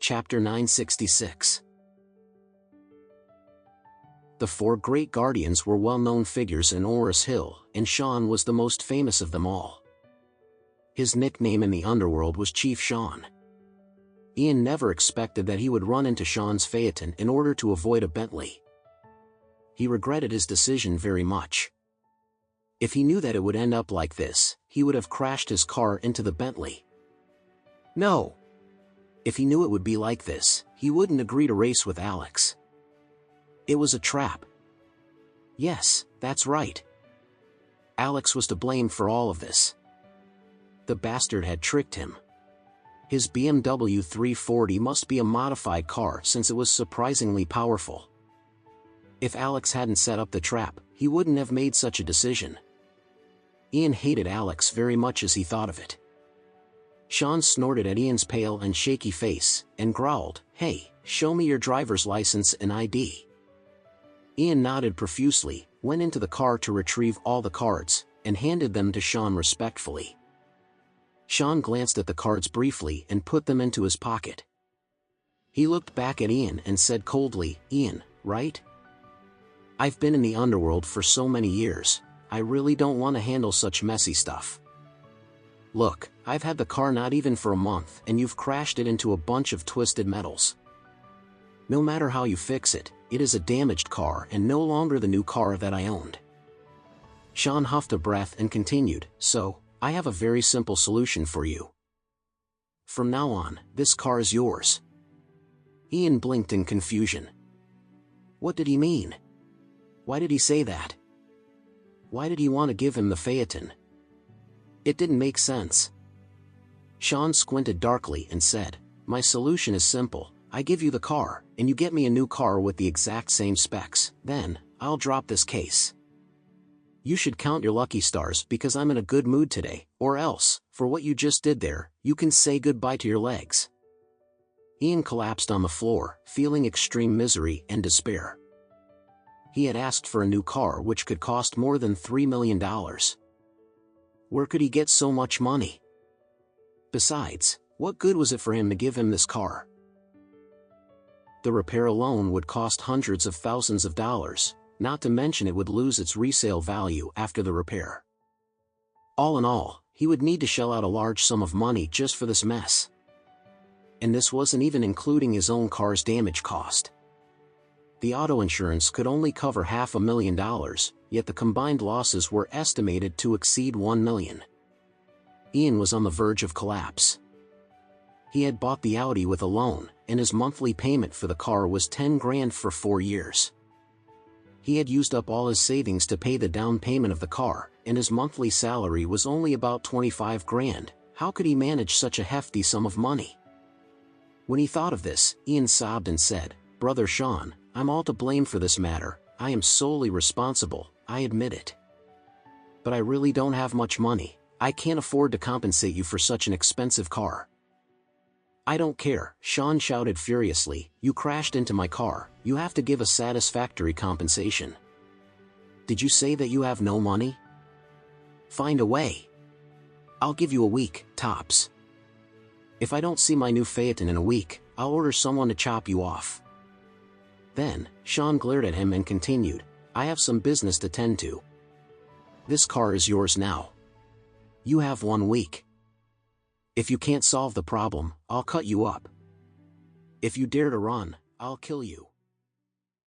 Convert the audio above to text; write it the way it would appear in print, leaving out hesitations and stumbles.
Chapter 966. The four great guardians were well-known figures in Oris Hill, and Sean was the most famous of them all. His nickname in the underworld was Chief Sean. Ian never expected that he would run into Sean's phaeton in order to avoid a Bentley. He regretted his decision very much. If he knew that it would end up like this, he would have crashed his car into the Bentley. No! If he knew it would be like this, he wouldn't agree to race with Alex. It was a trap. Yes, that's right. Alex was to blame for all of this. The bastard had tricked him. His BMW 340 must be a modified car since it was surprisingly powerful. If Alex hadn't set up the trap, he wouldn't have made such a decision. Ian hated Alex very much as he thought of it. Sean snorted at Ian's pale and shaky face, and growled, "Hey, show me your driver's license and ID." Ian nodded profusely, went into the car to retrieve all the cards, and handed them to Sean respectfully. Sean glanced at the cards briefly and put them into his pocket. He looked back at Ian and said coldly, "Ian, right? I've been in the underworld for so many years, I really don't want to handle such messy stuff. Look, I've had the car not even for a month and you've crashed it into a bunch of twisted metals. No matter how you fix it, it is a damaged car and no longer the new car that I owned." Sean huffed a breath and continued, "So, I have a very simple solution for you. From now on, this car is yours." Ian blinked in confusion. What did he mean? Why did he say that? Why did he want to give him the phaeton? It didn't make sense. Sean squinted darkly and said, "My solution is simple. I give you the car, and you get me a new car with the exact same specs, then, I'll drop this case. You should count your lucky stars because I'm in a good mood today, or else, for what you just did there, you can say goodbye to your legs." Ian collapsed on the floor, feeling extreme misery and despair. He had asked for a new car which could cost more than $3 million. Where could he get so much money? Besides, what good was it for him to give him this car? The repair alone would cost hundreds of thousands of dollars, not to mention it would lose its resale value after the repair. All in all, he would need to shell out a large sum of money just for this mess. And this wasn't even including his own car's damage cost. The auto insurance could only cover $500,000, yet the combined losses were estimated to exceed $1 million. Ian was on the verge of collapse. He had bought the Audi with a loan, and his monthly payment for the car was $10 grand for 4 years. He had used up all his savings to pay the down payment of the car, and his monthly salary was only about 25 grand. How could he manage such a hefty sum of money? When he thought of this, Ian sobbed and said, "Brother Sean, I'm all to blame for this matter, I am solely responsible, I admit it. But I really don't have much money, I can't afford to compensate you for such an expensive car." "I don't care," Sean shouted furiously, "you crashed into my car, you have to give a satisfactory compensation. Did you say that you have no money? Find a way. I'll give you a week, tops. If I don't see my new phaeton in a week, I'll order someone to chop you off." Then, Sean glared at him and continued, "I have some business to tend to. This car is yours now. You have 1 week. If you can't solve the problem, I'll cut you up. If you dare to run, I'll kill you."